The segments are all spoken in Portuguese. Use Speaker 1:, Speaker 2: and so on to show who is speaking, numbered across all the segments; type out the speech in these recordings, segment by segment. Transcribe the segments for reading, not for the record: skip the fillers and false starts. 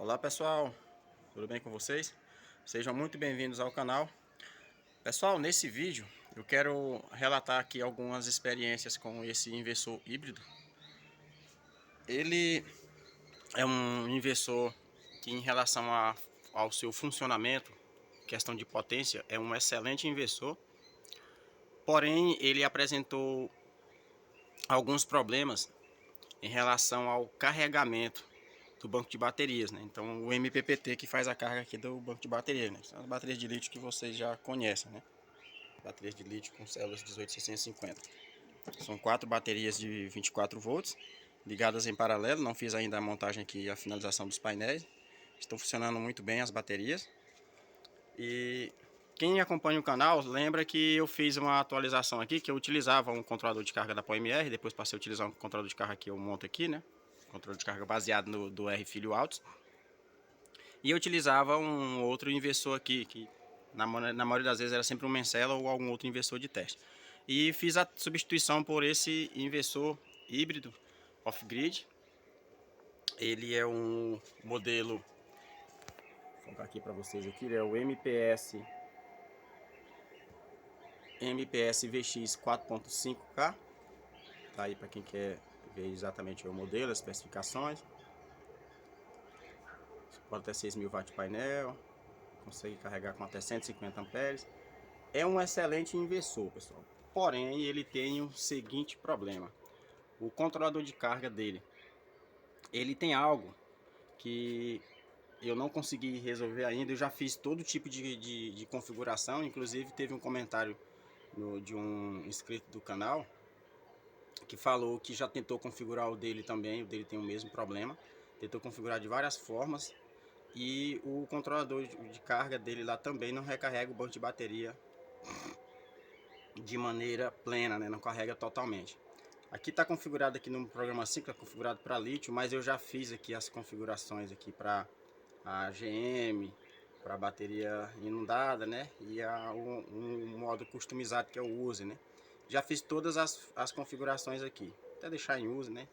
Speaker 1: Olá pessoal, tudo bem com vocês? Sejam muito bem-vindos ao canal. Pessoal, nesse vídeo eu quero relatar aqui algumas experiências com esse inversor híbrido. Ele é um inversor que, em relação ao seu funcionamento, questão de potência, é um excelente inversor. Porém, ele apresentou alguns problemas em relação ao carregamento do banco de baterias, né? Então o MPPT que faz a carga aqui do banco de baterias, né? São as baterias de lítio que vocês já conhecem, né? Baterias de lítio com células 18650. São 4 baterias de 24 volts ligadas em paralelo. Não fiz ainda a montagem aqui e a finalização dos painéis. Estão funcionando muito bem as baterias. E quem acompanha o canal lembra que eu fiz uma atualização aqui, que eu utilizava um controlador de carga da PowerMR, depois passei a utilizar um controlador de carga que eu monto aqui, né? Controle de carga baseado no do R Filho Altos. E eu utilizava um outro inversor aqui, que na maioria das vezes era sempre um Mencela ou algum outro inversor de teste. E fiz a substituição por esse inversor híbrido off-grid. Ele é um modelo, vou colocar aqui para vocês aqui, ele é o MPS VX 4.5K. Tá aí para quem quer ver exatamente o modelo, as especificações. Suporta até 6.000 watts de painel, consegue carregar com até 150 amperes. É um excelente inversor, pessoal. Porém, ele tem o seguinte problema. O controlador de carga dele, ele tem algo que eu não consegui resolver ainda. Eu já fiz todo tipo de configuração. Inclusive teve um comentário de um inscrito do canal que falou que já tentou configurar o dele também. O dele tem o mesmo problema. Tentou configurar de várias formas. E o controlador de carga dele lá também não recarrega o banco de bateria de maneira plena, né? Não carrega totalmente. Aqui está configurado aqui no programa 5, está configurado para lítio, mas eu já fiz aqui as configurações aqui para a GM, para a bateria inundada, né? E um modo customizado que é o use, né? Já fiz todas as configurações aqui, até deixar em use, né?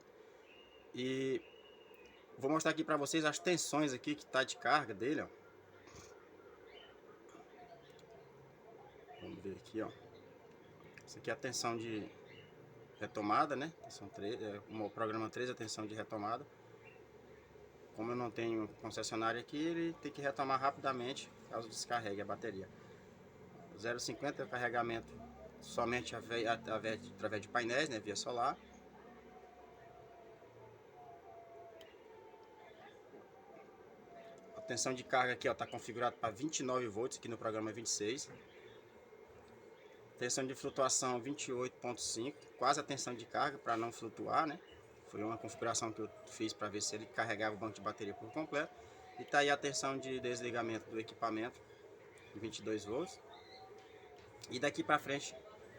Speaker 1: E vou mostrar aqui para vocês as tensões aqui que está de carga dele, ó. Vamos ver aqui, ó. Isso aqui é a tensão de retomada, né? Tensão 3, o programa 3 é a tensão de retomada. Como eu não tenho concessionária aqui, ele tem que retomar rapidamente caso descarregue a bateria. 0,50 é o carregamento somente através de painéis, né, via solar. A tensão de carga aqui está configurado para 29 volts, aqui no programa 26. Tensão de flutuação 28,5, quase a tensão de carga para não flutuar, né? Foi uma configuração que eu fiz para ver se ele carregava o banco de bateria por completo. E tá aí a tensão de desligamento do equipamento, 22 volts. E daqui para frente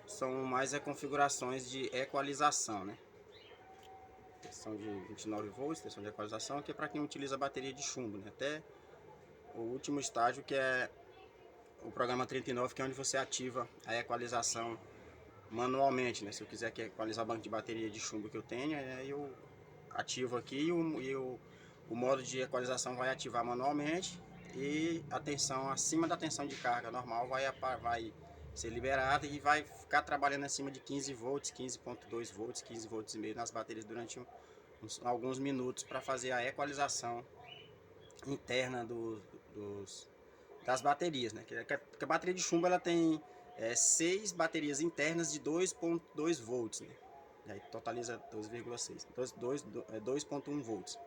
Speaker 1: são mais configurações de equalização, né? Tensão de 29 volts, tensão de equalização, que é para quem utiliza bateria de chumbo, né? Até o último estágio, que é o programa 39, que é onde você ativa a equalização manualmente, né? Se eu quiser equalizar o banco de bateria de chumbo que eu tenho, eu ativo aqui e o modo de equalização vai ativar manualmente, e a tensão acima da tensão de carga normal vai ser liberada e vai ficar trabalhando acima de 15 volts, 15,2 volts, 15 volts e meio nas baterias durante alguns minutos para fazer a equalização interna das baterias, né? Que a bateria de chumbo ela tem 6 baterias internas de 2,2 volts, né? E aí totaliza 2,6, 2,1 volts.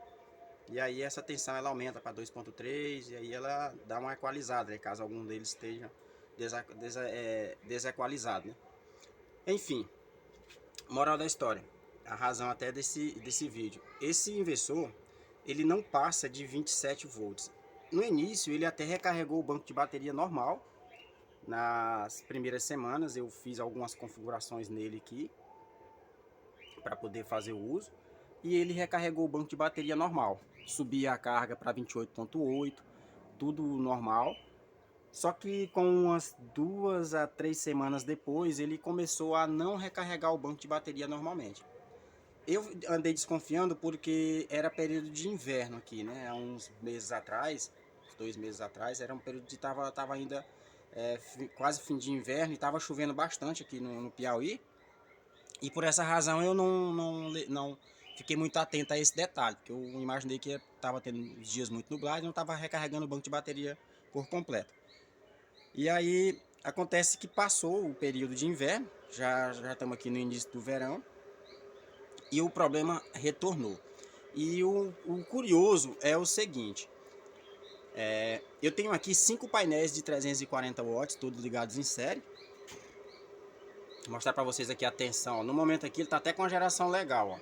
Speaker 1: E aí essa tensão ela aumenta para 2,3 e aí ela dá uma equalizada, né? Caso algum deles esteja desequalizado, né? Enfim, moral da história, a razão até desse vídeo. Esse inversor, ele não passa de 27 volts. No início ele até recarregou o banco de bateria normal. Nas primeiras semanas eu fiz algumas configurações nele aqui para poder fazer o uso, e ele recarregou o banco de bateria normal. Subia a carga para 28,8, tudo normal. Só que com umas 2 a 3 semanas depois ele começou a não recarregar o banco de bateria normalmente. Eu andei desconfiando porque era período de inverno aqui, né? Há uns meses atrás, uns 2 meses atrás, era um período de tava ainda quase fim de inverno e tava chovendo bastante aqui no Piauí. E por essa razão eu não fiquei muito atento a esse detalhe, porque eu imaginei que estava tendo os dias muito nublados e não estava recarregando o banco de bateria por completo. E aí acontece que passou o período de inverno, já estamos aqui no início do verão, e o problema retornou. E o curioso é o seguinte, eu tenho aqui 5 painéis de 340 watts, todos ligados em série. Vou mostrar para vocês aqui a tensão, ó. No momento aqui ele está até com uma geração legal, ó.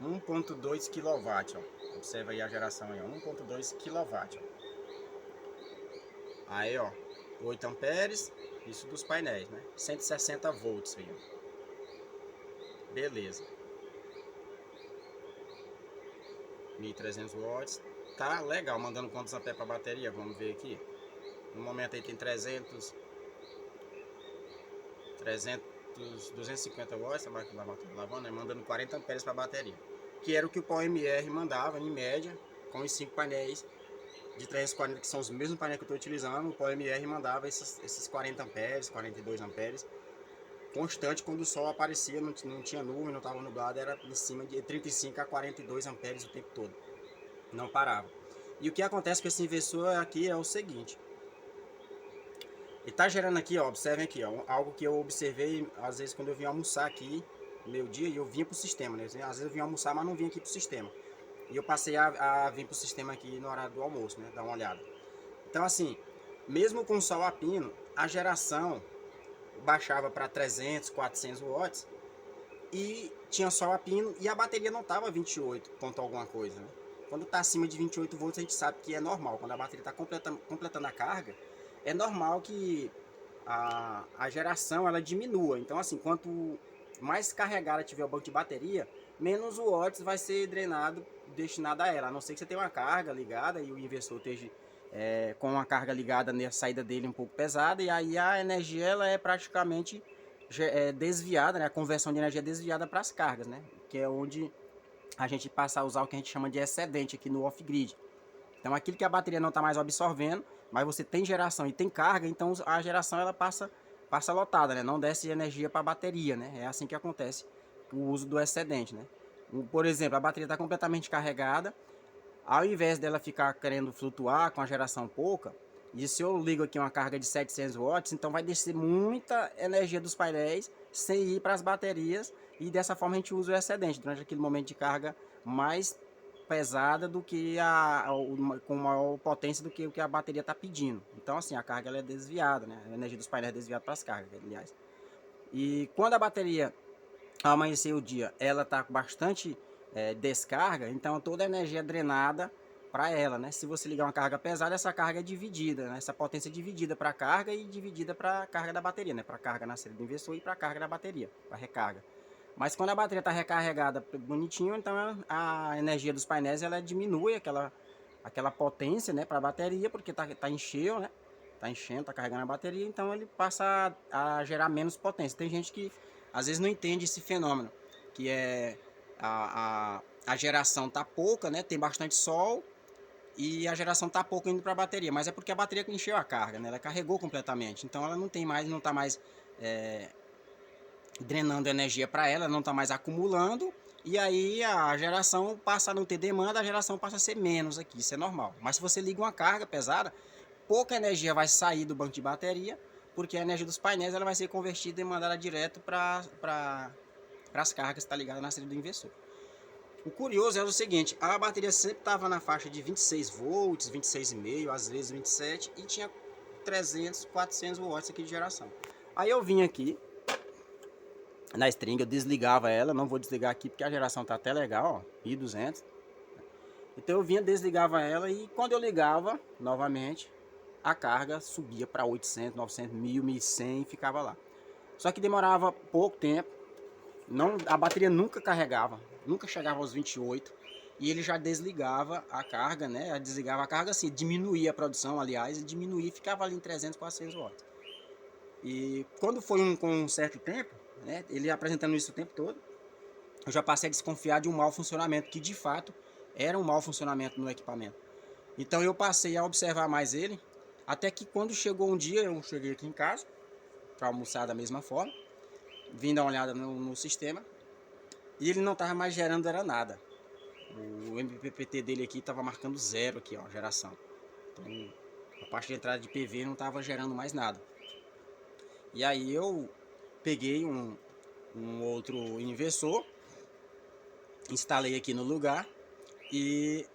Speaker 1: 1.2 kW, ó. Observa aí a geração aí, ó. 1.2 kW, ó. Aí, ó, 8 amperes, isso dos painéis, né? 160 volts aí, ó. Beleza. 1.300 watts. Tá legal, mandando quantos amperes para a bateria, vamos ver aqui. No momento aí tem 250 watts, a máquina lavando, né? Mandando 40 amperes para a bateria. Que era o que o pau MR mandava, em média, com os 5 painéis de 340, que são os mesmos painéis que eu estou utilizando. O pau MR mandava esses 40 amperes, 42 amperes, constante. Quando o sol aparecia, não tinha nuvem, não estava nublado, era em cima de 35 a 42 amperes o tempo todo, não parava. E o que acontece com esse inversor aqui é o seguinte: ele tá gerando aqui, ó, observem aqui, ó, algo que eu observei às vezes quando eu vim almoçar aqui, meio-dia, e eu vinha pro sistema, né? Às vezes eu vinha almoçar, mas não vinha aqui pro sistema. E eu passei a vir pro sistema aqui no horário do almoço, né? Dar uma olhada. Então, assim, mesmo com o sol a pino, a geração baixava para 300, 400 watts e tinha sol a pino e a bateria não tava 28 ponto alguma coisa, né? Quando tá acima de 28 volts a gente sabe que é normal. Quando a bateria está completando a carga, é normal que a geração ela diminua. Então, assim, quanto mais carregada tiver o banco de bateria, menos o watts vai ser drenado, destinado a ela. A não ser que você tenha uma carga ligada e o inversor esteja com a carga ligada na saída dele um pouco pesada, e aí a energia ela é praticamente desviada, né? A conversão de energia é desviada para as cargas, né? Que é onde a gente passa a usar o que a gente chama de excedente aqui no off-grid. Então aquilo que a bateria não está mais absorvendo, mas você tem geração e tem carga, então a geração ela passa lotada, né? Não desce energia para a bateria, né? É assim que acontece o uso do excedente, né? Por exemplo, a bateria está completamente carregada, ao invés dela ficar querendo flutuar com a geração pouca, e se eu ligo aqui uma carga de 700 watts, então vai descer muita energia dos painéis sem ir para as baterias, e dessa forma a gente usa o excedente durante aquele momento de carga mais pesada do que com maior potência do que o que a bateria está pedindo. Então assim, a carga ela é desviada, né? A energia dos painéis é desviada para as cargas, aliás. E quando a bateria ao amanhecer o dia ela está com bastante descarga, então toda a energia é drenada para ela, né? Se você ligar uma carga pesada, essa carga é dividida, né? Essa potência é dividida para a carga e dividida para a carga da bateria, né? Para a carga na série do inversor e para a carga da bateria, para recarga. Mas quando a bateria está recarregada bonitinho, então a energia dos painéis ela diminui aquela potência, né, para a bateria, porque tá encheu, né? Tá enchendo, tá carregando a bateria, então ele passa a gerar menos potência. Tem gente que às vezes não entende esse fenômeno, que é a geração tá pouca, né? Tem bastante sol e a geração tá pouco indo para a bateria, mas é porque a bateria encheu a carga, né? Ela carregou completamente, então ela não tá mais drenando energia para ela, não está mais acumulando, e aí a geração passa a não ter demanda, a geração passa a ser menos aqui, isso é normal. Mas se você liga uma carga pesada, pouca energia vai sair do banco de bateria, porque a energia dos painéis ela vai ser convertida e mandada direto para as cargas que está ligada na série do inversor. O curioso é o seguinte, a bateria sempre estava na faixa de 26 volts, 26,5, às vezes 27, e tinha 300, 400 watts aqui de geração. Aí eu vim aqui na string, eu desligava ela, não vou desligar aqui porque a geração tá até legal, ó, 1200. Então eu vinha, desligava ela e quando eu ligava novamente, a carga subia para 800, 900, 1000, 1100 e ficava lá. Só que demorava pouco tempo, a bateria nunca carregava, nunca chegava aos 28 e ele já desligava a carga, né? Desligava a carga assim, diminuía a produção, aliás, diminuía e ficava ali em 300, 400 watts. E quando foi com um certo tempo, né? Ele apresentando isso o tempo todo, eu já passei a desconfiar de um mau funcionamento, que de fato era um mau funcionamento no equipamento. Então eu passei a observar mais ele, até que quando chegou um dia, eu cheguei aqui em casa, para almoçar da mesma forma, vim dar uma olhada no sistema, e ele não estava mais gerando era nada. O MPPT dele aqui estava marcando 0 aqui, ó, geração. Então a parte de entrada de PV não estava gerando mais nada. E aí eu peguei um outro inversor, instalei aqui no lugar e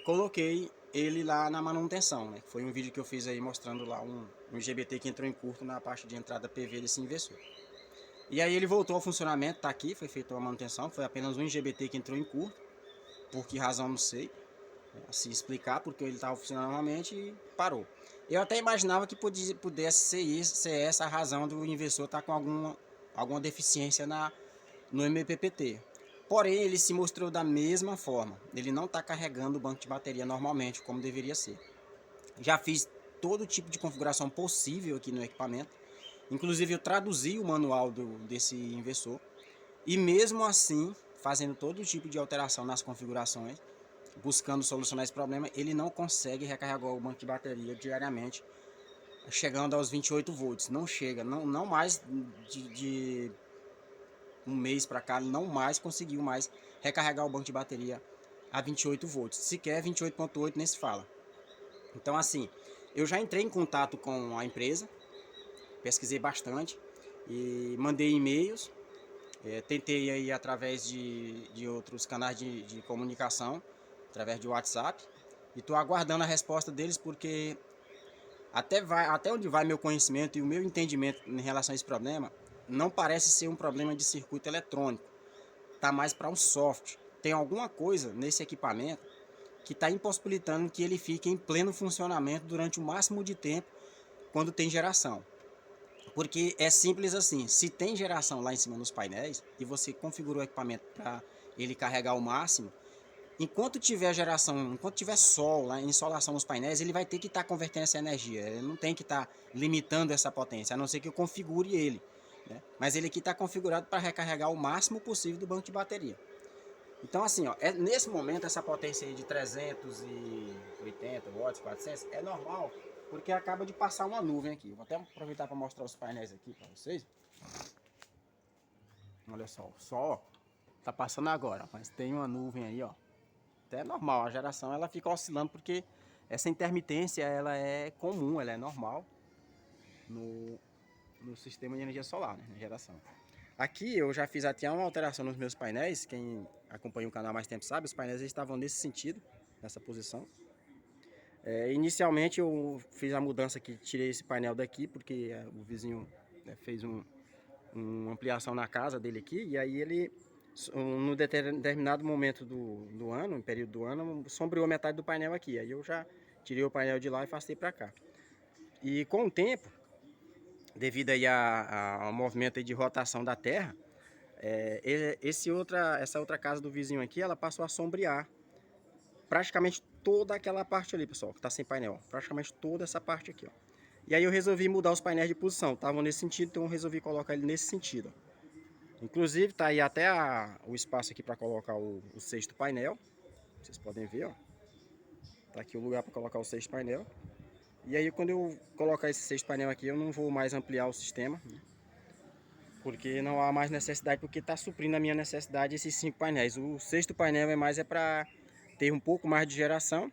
Speaker 1: coloquei ele lá na manutenção, né? Foi um vídeo que eu fiz aí mostrando lá um IGBT que entrou em curto na parte de entrada PV desse inversor. E aí ele voltou ao funcionamento, tá aqui, foi feita uma manutenção, foi apenas um IGBT que entrou em curto, por que razão não sei, se explicar, porque ele estava funcionando normalmente e parou. Eu até imaginava que pudesse ser essa a razão do inversor estar com alguma deficiência no MPPT. Porém, ele se mostrou da mesma forma. Ele não está carregando o banco de bateria normalmente, como deveria ser. Já fiz todo tipo de configuração possível aqui no equipamento. Inclusive, eu traduzi o manual desse inversor. E mesmo assim, fazendo todo tipo de alteração nas configurações, buscando solucionar esse problema, ele não consegue recarregar o banco de bateria diariamente, chegando aos 28 volts. Não chega, não mais de um mês para cá, não mais conseguiu mais recarregar o banco de bateria a 28 volts. Sequer 28.8 nem se fala. Então assim, eu já entrei em contato com a empresa, pesquisei bastante e mandei e-mails, tentei aí através de outros canais de comunicação, através de WhatsApp, e estou aguardando a resposta deles, porque até onde vai meu conhecimento e o meu entendimento em relação a esse problema, não parece ser um problema de circuito eletrônico, está mais para um software. Tem alguma coisa nesse equipamento que está impossibilitando que ele fique em pleno funcionamento durante o máximo de tempo quando tem geração. Porque é simples assim, se tem geração lá em cima nos painéis e você configurou o equipamento para ele carregar o máximo, enquanto tiver geração, enquanto tiver sol, lá, insolação nos painéis, ele vai ter que estar convertendo essa energia. Ele não tem que estar limitando essa potência, a não ser que eu configure ele, né? Mas ele aqui está configurado para recarregar o máximo possível do banco de bateria. Então assim, ó, nesse momento essa potência aí de 380 watts, 400, é normal, porque acaba de passar uma nuvem aqui. Vou até aproveitar para mostrar os painéis aqui para vocês. Olha só, o sol tá passando agora, mas tem uma nuvem aí, ó. Até é normal, a geração ela fica oscilando porque essa intermitência ela é comum, ela é normal no sistema de energia solar, né, na geração. Aqui eu já fiz até uma alteração nos meus painéis, quem acompanha o canal há mais tempo sabe, os painéis estavam nesse sentido, nessa posição. Inicialmente eu fiz a mudança aqui, tirei esse painel daqui, porque o vizinho fez uma ampliação na casa dele aqui, e aí ele, no determinado momento do ano, no período do ano, sombreou metade do painel aqui. Aí eu já tirei o painel de lá e afastei para cá. E com o tempo, devido aí ao movimento aí de rotação da Terra, essa outra casa do vizinho aqui, ela passou a sombrear praticamente toda aquela parte ali, pessoal, que está sem painel. Praticamente toda essa parte aqui, ó. E aí eu resolvi mudar os painéis de posição. Estavam nesse sentido, então eu resolvi colocar ele nesse sentido, ó. Inclusive tá aí até o espaço aqui para colocar o sexto painel. Vocês podem ver, ó. Tá aqui o lugar para colocar o sexto painel. E aí quando eu colocar esse sexto painel aqui, eu não vou mais ampliar o sistema, né? Porque não há mais necessidade, porque está suprindo a minha necessidade esses 5 painéis. O sexto painel é para ter um pouco mais de geração,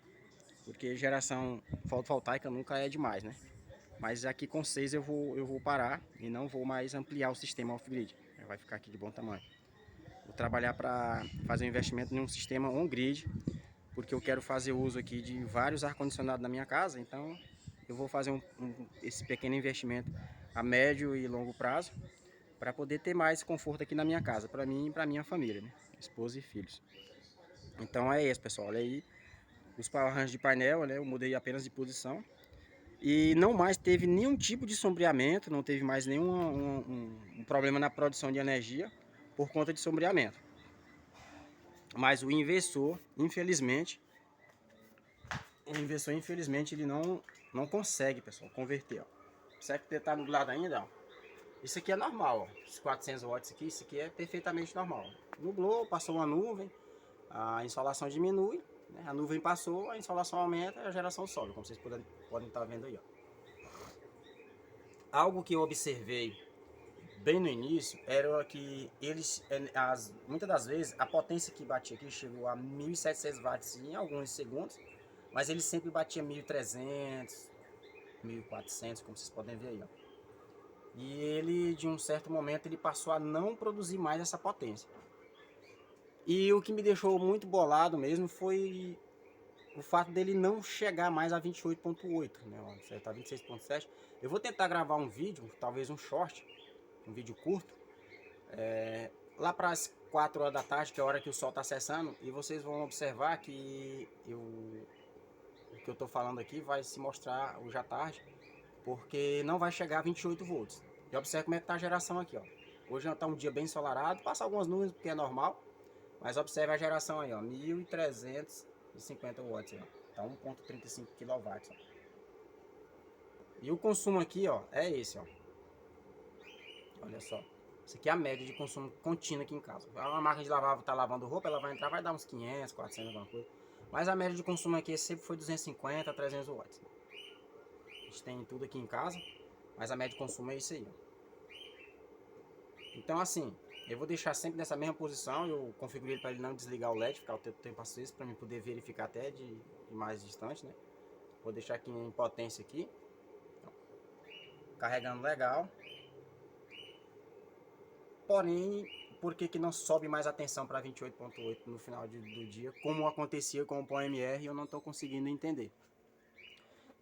Speaker 1: porque geração fotovoltaica nunca é demais, né? Mas aqui com 6 eu vou parar e não vou mais ampliar o sistema off-grid. Vai ficar aqui de bom tamanho. Vou trabalhar para fazer um investimento em um sistema on-grid, porque eu quero fazer uso aqui de vários ar-condicionados na minha casa, então eu vou fazer esse pequeno investimento a médio e longo prazo para poder ter mais conforto aqui na minha casa, para mim e para minha família, né? Esposa e filhos. Então é isso, pessoal. Olha aí os arranjos de painel, né? Eu mudei apenas de posição. E não mais teve nenhum tipo de sombreamento, não teve mais nenhum um problema na produção de energia por conta de sombreamento. Mas o inversor, infelizmente, ele não consegue, pessoal, converter, ó. Será que está nublado ainda, ó? Isso aqui é normal, ó. Os 400 watts aqui, isso aqui é perfeitamente normal. Nublou, passou uma nuvem, a insolação diminui, né? A nuvem passou, a insolação aumenta e a geração sobe, como vocês podem estar vendo aí, ó. Algo que eu observei bem no início era que muitas das vezes a potência que batia aqui chegou a 1.700 watts em alguns segundos, mas ele sempre batia 1.300, 1.400, como vocês podem ver aí, ó. E ele, de um certo momento, ele passou a não produzir mais essa potência. E o que me deixou muito bolado mesmo foi o fato dele não chegar mais a 28.8, né? Ó, tá 26.7. Eu vou tentar gravar um vídeo, talvez um short, um vídeo curto, lá para as 4 horas da tarde, que é a hora que o sol está acessando, e vocês vão observar que o que eu estou falando aqui vai se mostrar hoje à tarde, porque não vai chegar a 28 volts. E observe como é que está a geração aqui, ó. Hoje está um dia bem ensolarado, passa algumas nuvens porque é normal, mas observe a geração aí, ó, 1.350 watts, ó. Tá 1.35 kW, ó. E o consumo aqui, ó, é esse, ó. Olha só. Isso aqui é a média de consumo contínuo aqui em casa. Uma máquina de lavar tá lavando roupa, ela vai entrar, vai dar uns 500, 400, alguma coisa. Mas a média de consumo aqui sempre foi 250 a 300 watts. A gente tem tudo aqui em casa, mas a média de consumo é isso aí, ó. Então assim, eu vou deixar sempre nessa mesma posição. Eu configurei para ele não desligar o LED, ficar o tempo aceso, para mim poder verificar até de mais distante, né? Vou deixar aqui em potência aqui, carregando legal. Porém, por que não sobe mais a tensão para 28.8 no final do dia, como acontecia com o PoMR, eu não estou conseguindo entender.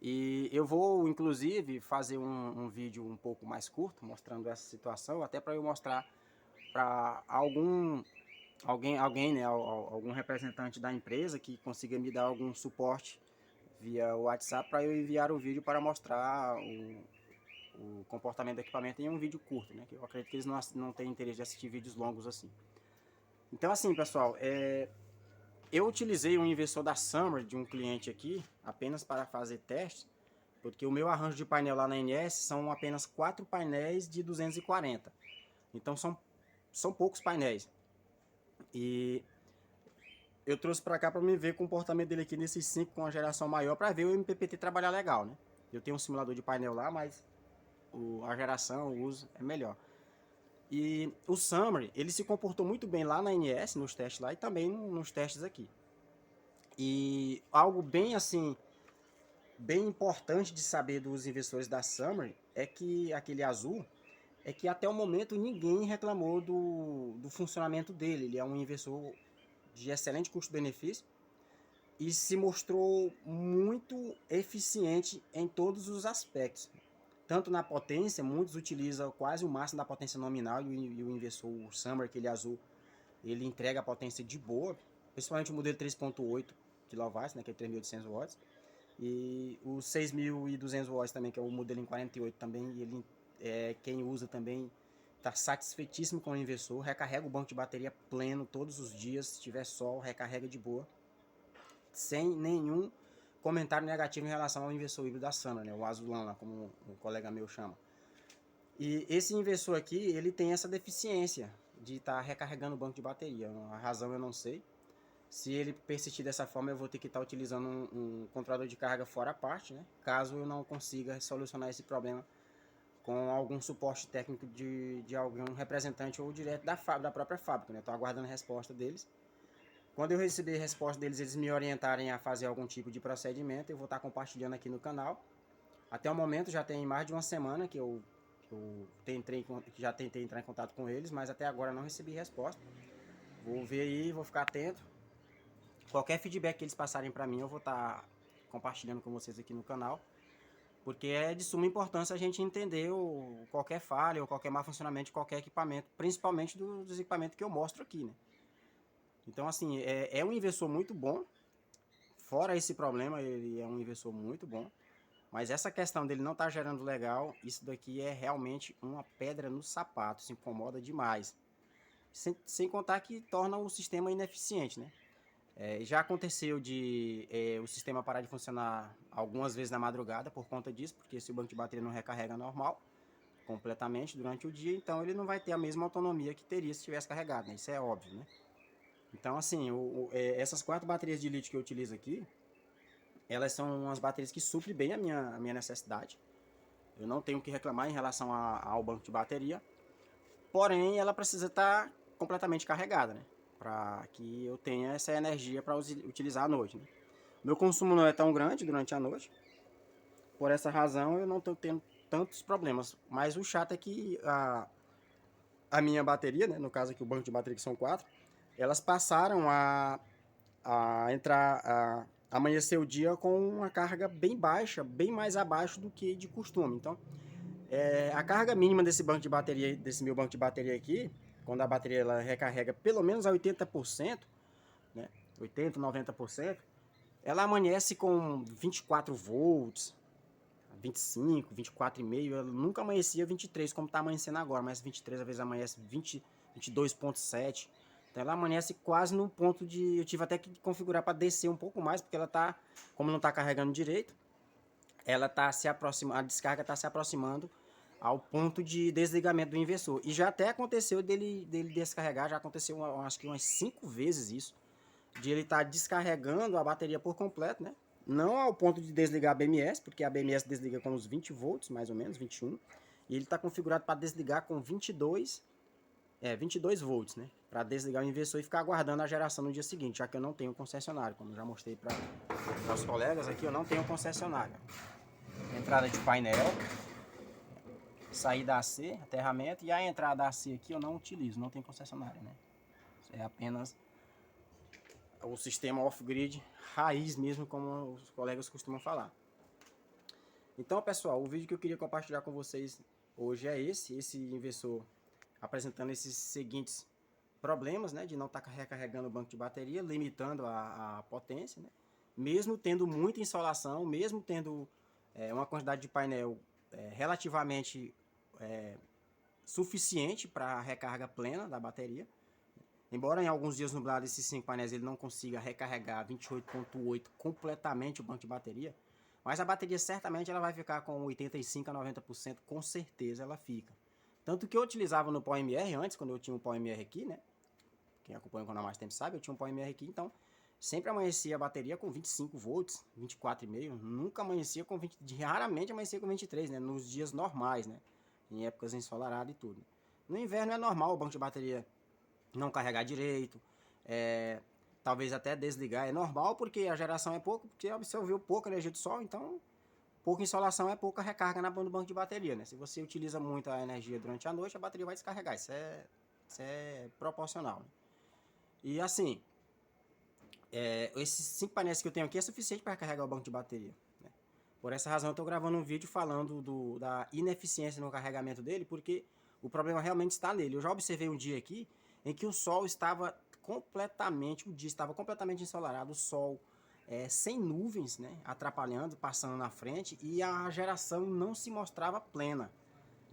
Speaker 1: E eu vou, inclusive, fazer um vídeo um pouco mais curto, mostrando essa situação, até para eu mostrar para alguém, né, algum representante da empresa que consiga me dar algum suporte via WhatsApp, para eu enviar o vídeo para mostrar o comportamento do equipamento em um vídeo curto, né? Que eu acredito que eles não têm interesse de assistir vídeos longos assim. Então assim, pessoal, eu utilizei um inversor da Summer de um cliente aqui, apenas para fazer testes, porque o meu arranjo de painel lá na NS são apenas 4 painéis de 240. Então são poucos painéis. E eu trouxe para cá para me ver o comportamento dele aqui nesses 5 com a geração maior, para ver o MPPT trabalhar legal, né? Eu tenho um simulador de painel lá, mas a geração, o uso é melhor. E o Summer, ele se comportou muito bem lá na NS, nos testes lá, e também nos testes aqui. E algo bem assim, bem importante de saber dos investidores da Summer é que aquele azul, é que até o momento ninguém reclamou do funcionamento dele. Ele é um inversor de excelente custo-benefício e se mostrou muito eficiente em todos os aspectos. Tanto na potência, muitos utilizam quase o máximo da potência nominal, e o inversor, o Summer, aquele azul, ele entrega a potência de boa, principalmente o modelo 3.8 kW, né, que é 3.800 watts, e o 6.200 watts também, que é o modelo em 48 também, e ele, quem usa também está satisfeitíssimo com o inversor, recarrega o banco de bateria pleno todos os dias, se tiver sol, recarrega de boa, sem nenhum comentário negativo em relação ao inversor híbrido da Summer, né, o azulão lá, como o colega meu chama. E esse inversor aqui, ele tem essa deficiência de estar recarregando o banco de bateria. A razão eu não sei. Se ele persistir dessa forma, eu vou ter que estar utilizando um controlador de carga fora a parte, né? Caso eu não consiga solucionar esse problema com algum suporte técnico de algum representante ou direto da própria fábrica, né? Estou aguardando a resposta deles. Quando eu receber a resposta deles, eles me orientarem a fazer algum tipo de procedimento, eu vou estar compartilhando aqui no canal. Até o momento já tem mais de uma semana que eu já tentei entrar em contato com eles, mas até agora não recebi resposta. Vou ver aí, vou ficar atento. Qualquer feedback que eles passarem para mim, eu vou estar compartilhando com vocês aqui no canal, porque é de suma importância a gente entender qualquer falha ou qualquer mau funcionamento de qualquer equipamento, principalmente dos equipamentos que eu mostro aqui, né? Então assim, é um inversor muito bom. Fora esse problema, ele é um inversor muito bom. Mas essa questão dele não estar gerando legal, isso daqui é realmente uma pedra no sapato, se incomoda demais. Sem contar que torna o sistema ineficiente, né? Já aconteceu de o sistema parar de funcionar algumas vezes na madrugada por conta disso, porque se o banco de bateria não recarrega normal, completamente durante o dia, então ele não vai ter a mesma autonomia que teria se estivesse carregado, né? Isso é óbvio, né? Então, assim, essas 4 baterias de lítio que eu utilizo aqui, elas são umas baterias que suprem bem a minha necessidade. Eu não tenho o que reclamar em relação ao banco de bateria, porém ela precisa estar completamente carregada, né? Para que eu tenha essa energia para utilizar à noite, né? Meu consumo não é tão grande durante a noite, por essa razão eu não estou tendo tantos problemas. Mas o chato é que a minha bateria, né, no caso aqui o banco de bateria que são 4, elas passaram a entrar, a amanhecer o dia com uma carga bem baixa, bem mais abaixo do que de costume. Então, a carga mínima desse banco de bateria, desse meu banco de bateria aqui, quando a bateria ela recarrega pelo menos a 80%, né, 80, 90%, ela amanhece com 24 volts, 25, 24,5, ela nunca amanhecia 23 como está amanhecendo agora, mas 23 às vezes amanhece 20, 22,7. Então ela amanhece quase no ponto de, eu tive até que configurar para descer um pouco mais, porque ela tá, como não está carregando direito, ela tá se aproximando, a descarga está se aproximando ao ponto de desligamento do inversor. E já até aconteceu dele descarregar, já aconteceu acho que umas 5 vezes isso, de ele estar descarregando a bateria por completo, né? Não ao ponto de desligar a BMS, porque a BMS desliga com uns 20 volts, mais ou menos, 21. E ele está configurado para desligar com 22 volts, né? Para desligar o inversor e ficar aguardando a geração no dia seguinte, já que eu não tenho concessionário. Como eu já mostrei para os colegas aqui, eu não tenho concessionário. Entrada de painel, saída AC, aterramento, e a entrada AC aqui eu não utilizo, não tem concessionária, né? Isso é apenas o sistema off-grid raiz mesmo, como os colegas costumam falar. Então, pessoal, o vídeo que eu queria compartilhar com vocês hoje é esse inversor apresentando esses seguintes problemas, né, de não estar recarregando o banco de bateria, limitando a potência, né, mesmo tendo muita insolação, mesmo tendo uma quantidade de painel relativamente suficiente para a recarga plena da bateria. Embora em alguns dias nublados esses 5 painéis ele não consiga recarregar 28,8 completamente o banco de bateria, mas a bateria certamente ela vai ficar com 85 a 90%, com certeza ela fica. Tanto que eu utilizava no PowerMR antes, quando eu tinha um PowerMR aqui, né? Quem acompanha o canal há mais tempo sabe, eu tinha um PowerMR aqui, então sempre amanhecia a bateria com 25 volts, 24,5, nunca amanhecia com 20, raramente amanhecia com 23, né? Nos dias normais, né? Em épocas ensolaradas e tudo. No inverno é normal o banco de bateria não carregar direito, talvez até desligar, é normal porque a geração é pouco, porque absorveu pouca energia do sol, então pouca insolação é pouca recarga no banco de bateria, né? Se você utiliza muito a energia durante a noite, a bateria vai descarregar, isso é proporcional, né? E assim, esses 5 painéis que eu tenho aqui é suficiente para carregar o banco de bateria, né? Por essa razão eu estou gravando um vídeo falando da ineficiência no carregamento dele, porque o problema realmente está nele. Eu já observei um dia aqui em que o sol estava completamente, o dia estava completamente ensolarado, o sol sem nuvens, né, atrapalhando, passando na frente, e a geração não se mostrava plena.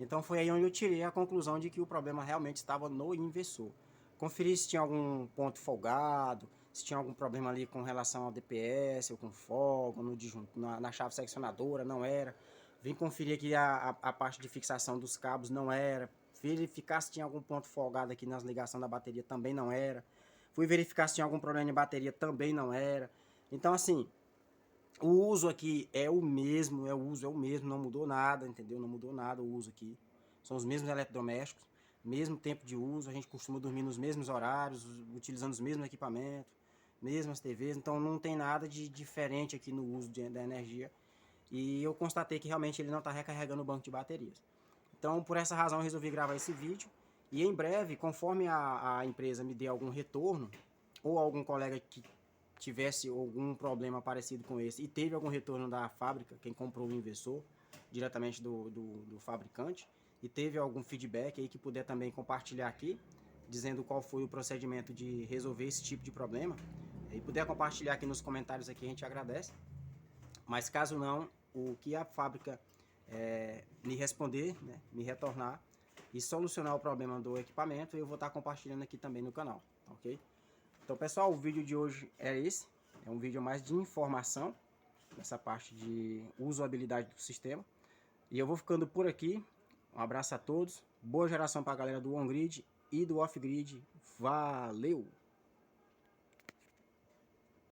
Speaker 1: Então foi aí onde eu tirei a conclusão de que o problema realmente estava no inversor. Conferi se tinha algum ponto folgado, se tinha algum problema ali com relação ao DPS, ou com folga, na chave seccionadora, não era. Vim conferir aqui a parte de fixação dos cabos, não era. Verificar se tinha algum ponto folgado aqui nas ligações da bateria, também não era. Fui verificar se tinha algum problema de bateria, também não era. Então assim, o uso aqui é o mesmo, não mudou nada, entendeu? Não mudou nada o uso aqui. São os mesmos eletrodomésticos, mesmo tempo de uso, a gente costuma dormir nos mesmos horários, utilizando os mesmos equipamentos, mesmas TVs, então não tem nada de diferente aqui no uso da energia. E eu constatei que realmente ele não está recarregando o banco de baterias. Então, por essa razão, eu resolvi gravar esse vídeo. E em breve, conforme a empresa me dê algum retorno, ou algum colega que tivesse algum problema parecido com esse e teve algum retorno da fábrica, quem comprou o inversor, diretamente do fabricante, e teve algum feedback aí que puder também compartilhar aqui, dizendo qual foi o procedimento de resolver esse tipo de problema, e puder compartilhar aqui nos comentários aqui, a gente agradece. Mas caso não, o que a fábrica me responder, né, me retornar e solucionar o problema do equipamento, eu vou estar compartilhando aqui também no canal, ok? Então, pessoal, o vídeo de hoje é esse. É um vídeo mais de informação, nessa parte de usabilidade do sistema. E eu vou ficando por aqui. Um abraço a todos, boa geração para a galera do on-grid e do off-grid. Valeu!